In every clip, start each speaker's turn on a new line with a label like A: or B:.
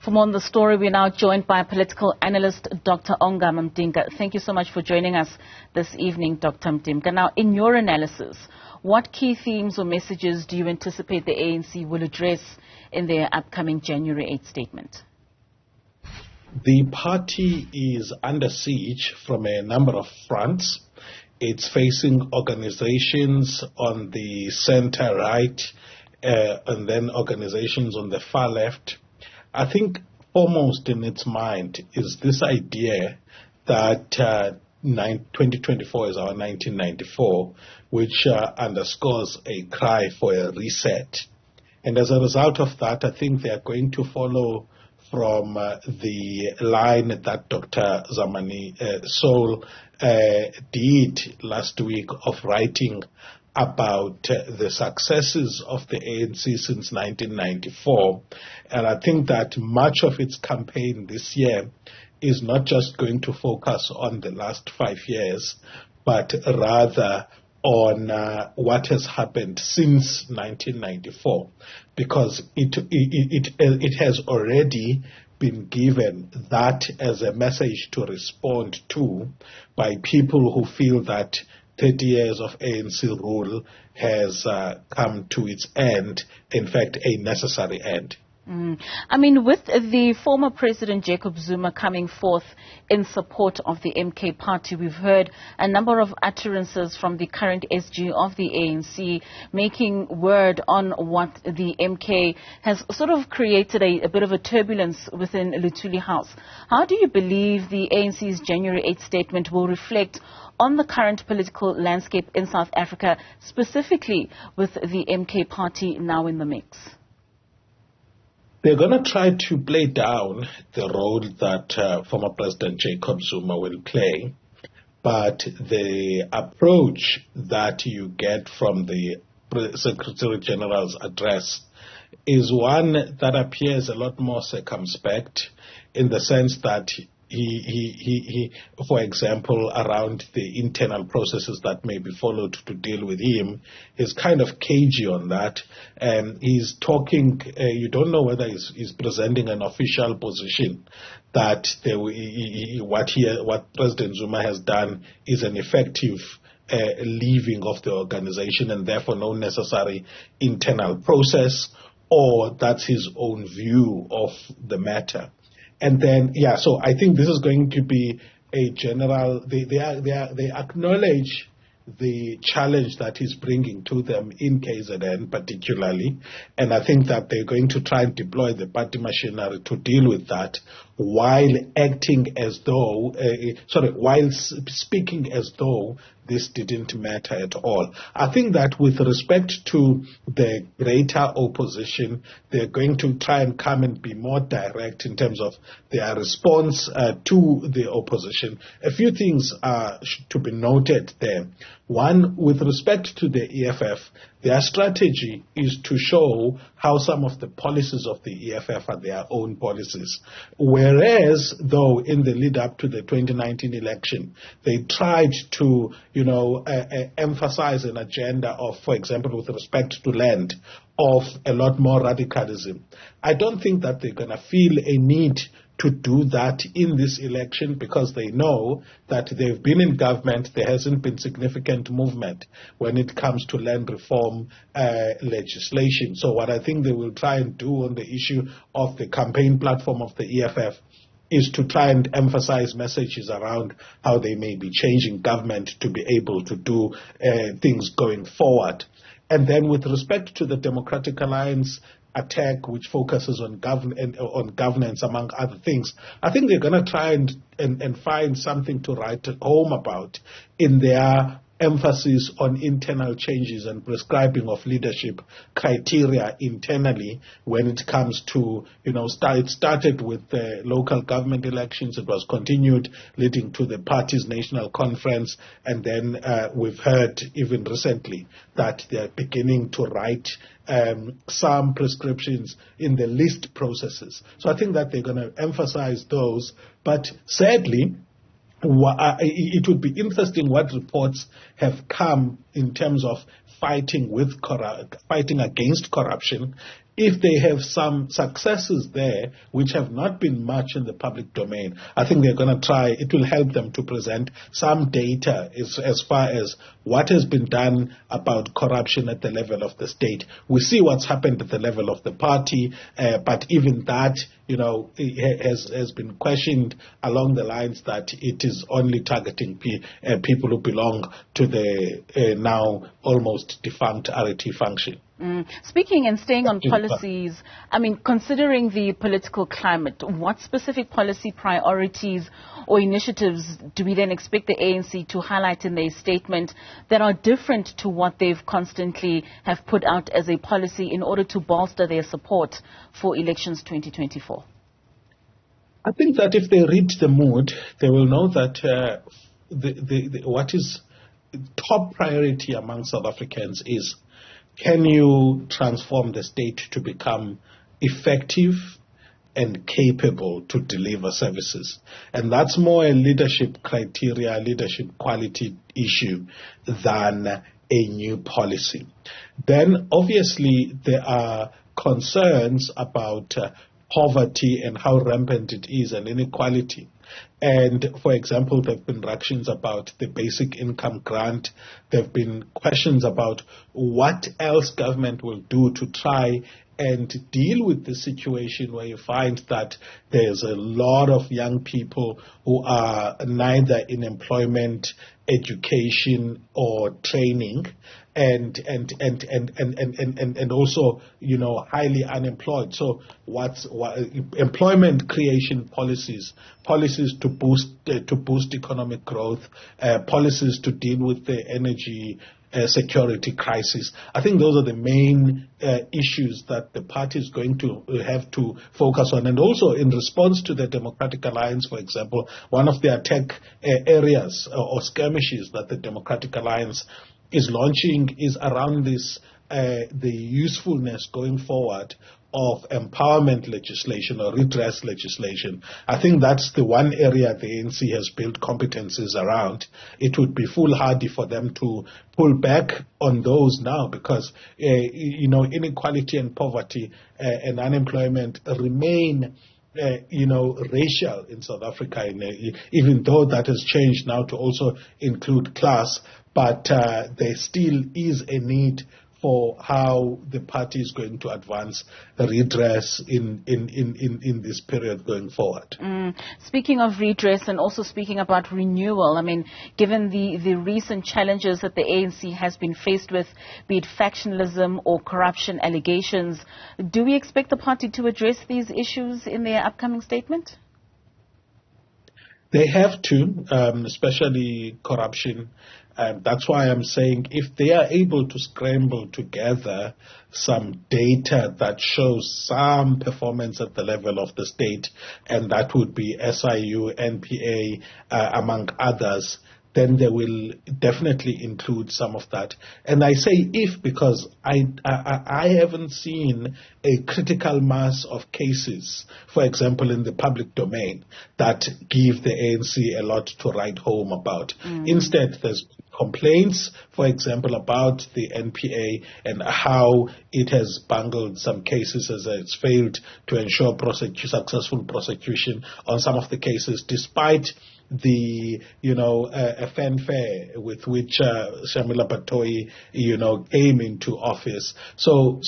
A: For more on the story, we're now joined by political analyst Dr Ongama Mtimka. Thank you so much for joining us this evening, Dr Mtimka. Now, in your analysis, what key themes or messages do you anticipate the ANC will address in their upcoming January 8th statement?
B: The party is under siege from a number of fronts. It's facing organizations on the center-right and then organizations on the far left. I think foremost in its mind is this idea that 2024 is our 1994, which underscores a cry for a reset. And as a result of that, I think they are going to follow from the line that Dr. Zamani Soul did last week of writing about the successes of the ANC since 1994. And I think that much of its campaign this year is not just going to focus on the last 5 years, but rather on what has happened since 1994, because it has already been given that as a message to respond to by people who feel that 30 years of ANC rule has come to its end, in fact, a necessary end.
A: I mean, with the former President Jacob Zuma coming forth in support of the MK party, we've heard a number of utterances from the current SG of the ANC making word on what the MK has sort of created a bit of a turbulence within Luthuli House. How do you believe the ANC's January 8th statement will reflect on the current political landscape in South Africa, specifically with the MK party now in the mix?
B: They're going to try to play down the role that former President Jacob Zuma will play, but the approach that you get from the Secretary General's address is one that appears a lot more circumspect, in the sense that he, for example, around the internal processes that may be followed to deal with him, is kind of cagey on that. He's talking, you don't know whether he's presenting an official position that what President Zuma has done is an effective leaving of the organization and therefore no necessary internal process, or that's his own view of the matter. And then, so I think this is going to be a general, they acknowledge the challenge that he's bringing to them in KZN particularly, and I think that they're going to try and deploy the party machinery to deal with that, while acting as though, while speaking as though this didn't matter at all. I think that with respect to the greater opposition, they're going to try and come and be more direct in terms of their response to the opposition. A few things are to be noted there. One, with respect to the EFF, their strategy is to show how some of the policies of the EFF are their own policies. Whereas, though, in the lead up to the 2019 election, they tried to, emphasize an agenda of, for example, with respect to land, of a lot more radicalism. I don't think that they're going to feel a need to do that in this election, because they know that they've been in government, there hasn't been significant movement when it comes to land reform legislation. So what I think they will try and do on the issue of the campaign platform of the EFF is to try and emphasize messages around how they may be changing government to be able to do things going forward. And then with respect to the Democratic Alliance attack, which focuses on governance, among other things, I think they're going to try and find something to write home about in their emphasis on internal changes and prescribing of leadership criteria internally when it comes to, it started with the local government elections, it was continued leading to the party's national conference, and then we've heard even recently that they're beginning to write some prescriptions in the list processes. So I think that they're going to emphasize those, but sadly, it would be interesting what reports have come in terms of fighting against corruption if they have some successes there, which have not been much in the public domain, I think they're going to try, it will help them to present some data as far as what has been done about corruption at the level of the state. We see what's happened at the level of the party, but even that, has been questioned along the lines that it is only targeting people who belong to the now almost defunct RT function.
A: Speaking and staying on policies, considering the political climate, what specific policy priorities or initiatives do we then expect the ANC to highlight in their statement that are different to what they've constantly have put out as a policy in order to bolster their support for elections 2024?
B: I think that if they read the mood, they will know that what is top priority among South Africans is, can you transform the state to become effective and capable to deliver services? And that's more a leadership criteria, leadership quality issue than a new policy. Then obviously there are concerns about poverty and how rampant it is and inequality. And, for example, there have been reactions about the basic income grant. There have been questions about what else government will do to try and deal with the situation where you find that there's a lot of young people who are neither in employment, education, or training, and also highly unemployed. So what employment creation policies to boost economic growth, policies to deal with the energy security crisis. I think those are the main issues that the party is going to have to focus on. And also in response to the Democratic Alliance, for example, one of the attack areas or skirmishes that the Democratic Alliance is launching is around this, the usefulness going forward of empowerment legislation or redress legislation. I think that's the one area the ANC has built competencies around. It would be foolhardy for them to pull back on those now because, inequality and poverty and unemployment remain racial in South Africa, even though that has changed now to also include class, but there still is a need for how the party is going to advance redress in this period going forward.
A: Speaking of redress and also speaking about renewal, given the recent challenges that the ANC has been faced with, be it factionalism or corruption allegations, do we expect the party to address these issues in their upcoming statement?
B: They have to, especially corruption. That's why I'm saying if they are able to scramble together some data that shows some performance at the level of the state, and that would be SIU, NPA, among others, then they will definitely include some of that. And I say if because I haven't seen a critical mass of cases, for example, in the public domain, that give the ANC a lot to write home about. Instead, there's complaints, for example, about the NPA and how it has bungled some cases as it's failed to ensure successful prosecution on some of the cases, despite the fanfare with which Shamila Batoyi came into office. So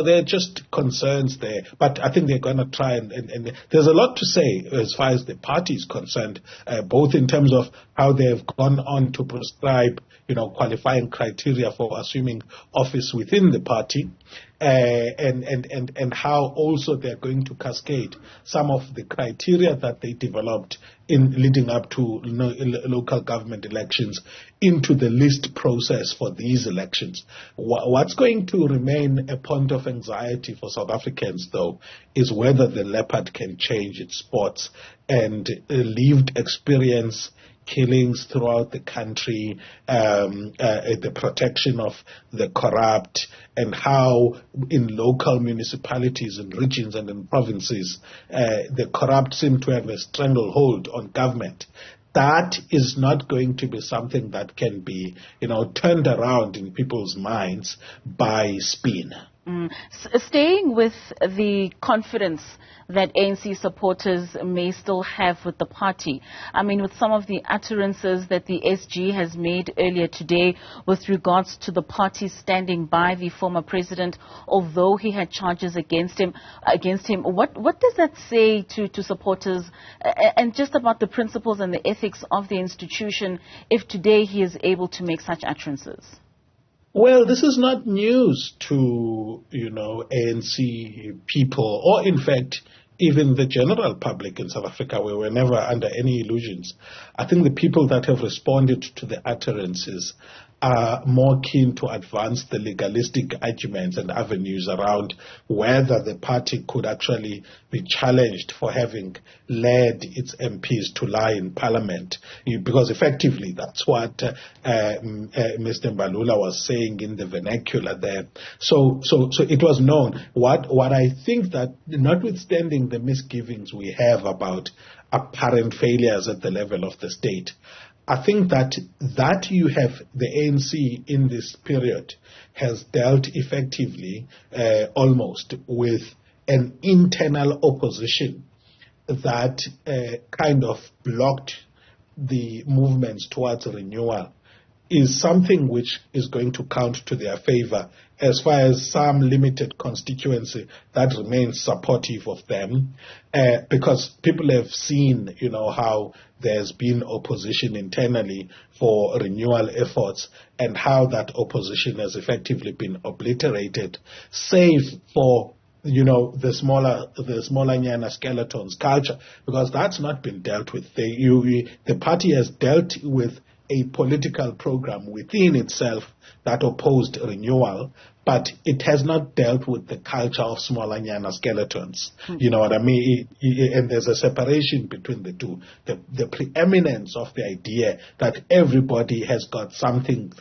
B: there are just concerns there, but I think they're going to try and there's a lot to say as far as the party is concerned, both in terms of how they've gone on to prescribe qualifying criteria for assuming office within the party, and how also they're going to cascade some of the criteria that they developed in leading up to local government elections into the list process for these elections. What's going to remain a point of anxiety for South Africans, though, is whether the leopard can change its spots, and lived experience, killings throughout the country, the protection of the corrupt, and how in local municipalities and regions and in provinces, the corrupt seem to have a stranglehold on government. That is not going to be something that can be, turned around in people's minds by spin.
A: Staying with the confidence that ANC supporters may still have with the party, I mean, with some of the utterances that the SG has made earlier today with regards to the party standing by the former president, although he had charges against him, what does that say to supporters and just about the principles and the ethics of the institution if today he is able to make such utterances?
B: Well, this is not news to, ANC people, or in fact, even the general public in South Africa. We were never under any illusions. I think the people that have responded to the utterances are more keen to advance the legalistic arguments and avenues around whether the party could actually be challenged for having led its MPs to lie in Parliament. Because effectively, that's what Mr. Mbalula was saying in the vernacular there. So it was known. What I think that, notwithstanding the misgivings we have about apparent failures at the level of the state, I think that you have the ANC in this period has dealt effectively almost with an internal opposition that kind of blocked the movements towards renewal, is something which is going to count to their favor as far as some limited constituency that remains supportive of them, because people have seen, how there's been opposition internally for renewal efforts and how that opposition has effectively been obliterated, save for the smaller nyana skeletons culture, because that's not been dealt with. The party has dealt with a political program within itself that opposed renewal, but it has not dealt with the culture of smaller nyana skeletons. You know what I mean? And there's a separation between the two. The preeminence of the idea that everybody has got something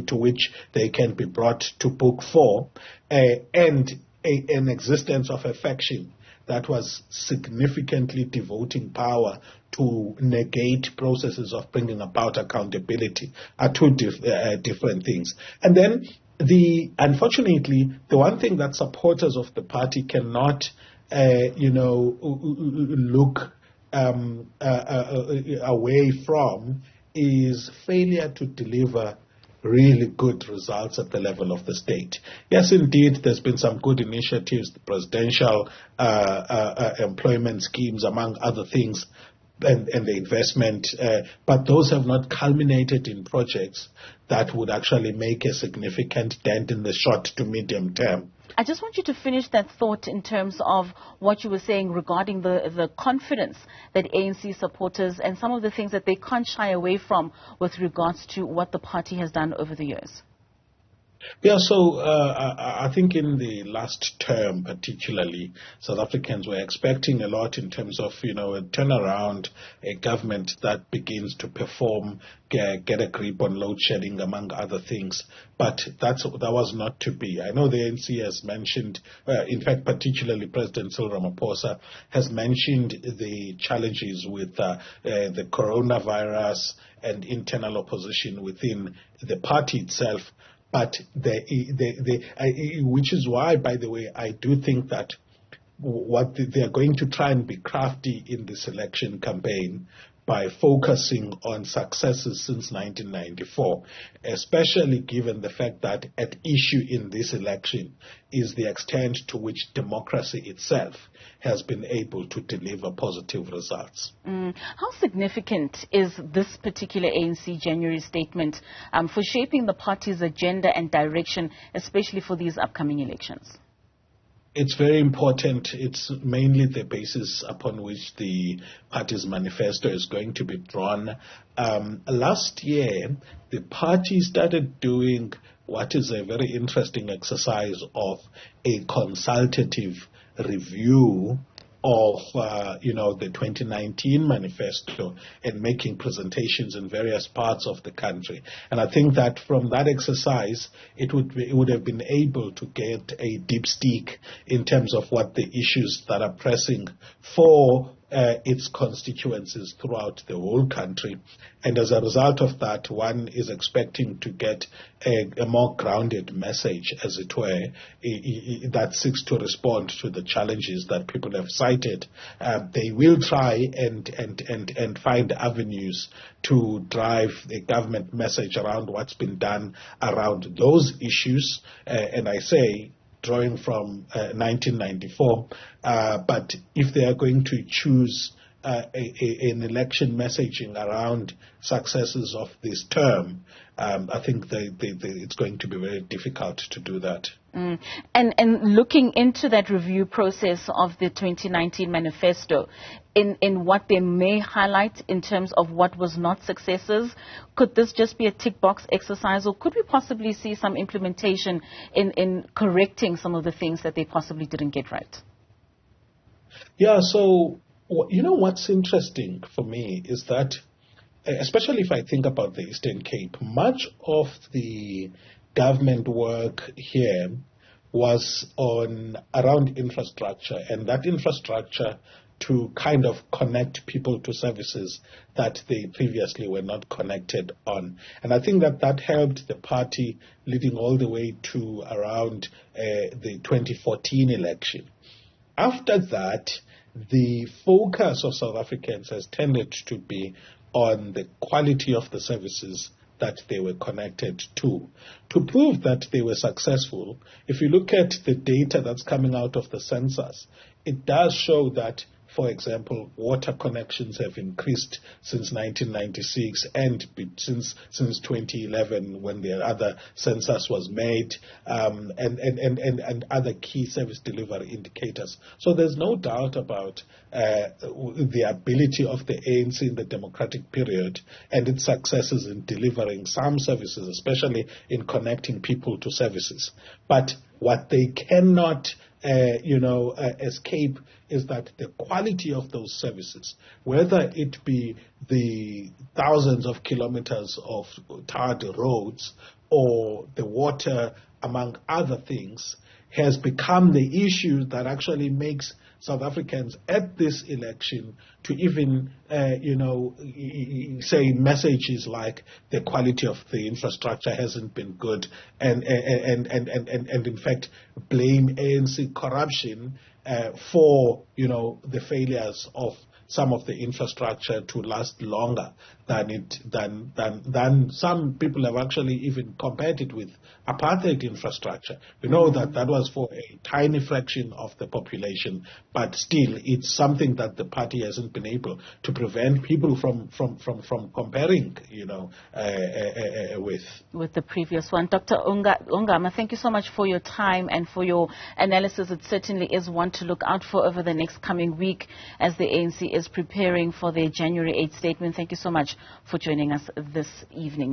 B: to which they can be brought to book for, and an existence of a faction that was significantly devoting power to negate processes of bringing about accountability are two different things. And then, unfortunately, the one thing that supporters of the party cannot, look away from is failure to deliver really good results at the level of the state. Yes, indeed, there's been some good initiatives, the presidential employment schemes, among other things, and the investment, but those have not culminated in projects that would actually make a significant dent in the short to medium term.
A: I just want you to finish that thought in terms of what you were saying regarding the confidence that ANC supporters and some of the things that they can't shy away from with regards to what the party has done over the years.
B: Yeah, so I think in the last term particularly, South Africans were expecting a lot in terms of, a turnaround, a government that begins to perform, get a grip on load shedding, among other things. But that was not to be. I know the ANC has mentioned, in fact, particularly President Cyril Ramaphosa has mentioned the challenges with the coronavirus and internal opposition within the party itself. But which is why, by the way, I do think that what they're going to try and be crafty in this election campaign by focusing on successes since 1994, especially given the fact that at issue in this election is the extent to which democracy itself has been able to deliver positive results.
A: How significant is this particular ANC January statement for shaping the party's agenda and direction, especially for these upcoming elections?
B: It's very important. It's mainly the basis upon which the party's manifesto is going to be drawn. Last year, the party started doing what is a very interesting exercise of a consultative review of the 2019 manifesto and making presentations in various parts of the country. And I think that from that exercise, it would have been able to get a dipstick in terms of what the issues that are pressing for its constituencies throughout the whole country. And as a result of that, one is expecting to get a more grounded message, as it were, that seeks to respond to the challenges that people have cited. They will try and find avenues to drive a government message around what's been done around those issues. And I say, drawing from 1994, but if they are going to choose an election messaging around successes of this term, I think it's going to be very difficult to do that.
A: And looking into that review process of the 2019 manifesto, in what they may highlight in terms of what was not successes, could this just be a tick box exercise, or could we possibly see some implementation in correcting some of the things that they possibly didn't get right?
B: Yeah, so what's interesting for me is that, especially if I think about the Eastern Cape, much of the government work here was around infrastructure, and that infrastructure to kind of connect people to services that they previously were not connected on. And I think that helped the party leading all the way to around the 2014 election. After that, the focus of South Africans has tended to be on the quality of the services that they were connected to. To prove that they were successful, if you look at the data that's coming out of the census, it does show that, for example, water connections have increased since 1996 and since 2011 when the other census was made, and other key service delivery indicators. So there's no doubt about the ability of the ANC in the democratic period and its successes in delivering some services, especially in connecting people to services. But what they cannot escape is that the quality of those services, whether it be the thousands of kilometers of tarred roads or the water, among other things, has become the issue that actually makes South Africans at this election to even, say messages like the quality of the infrastructure hasn't been good, and in fact blame ANC corruption for the failures of some of the infrastructure to last longer than some people have actually even compared it with apartheid infrastructure. We know that was for a tiny fraction of the population, but still it's something that the party hasn't been able to prevent people from comparing, with
A: the previous one. Dr. Ongama, thank you so much for your time and for your analysis. It certainly is one to look out for over the next coming week as the ANC is preparing for their January 8th statement. Thank you so much for joining us this evening.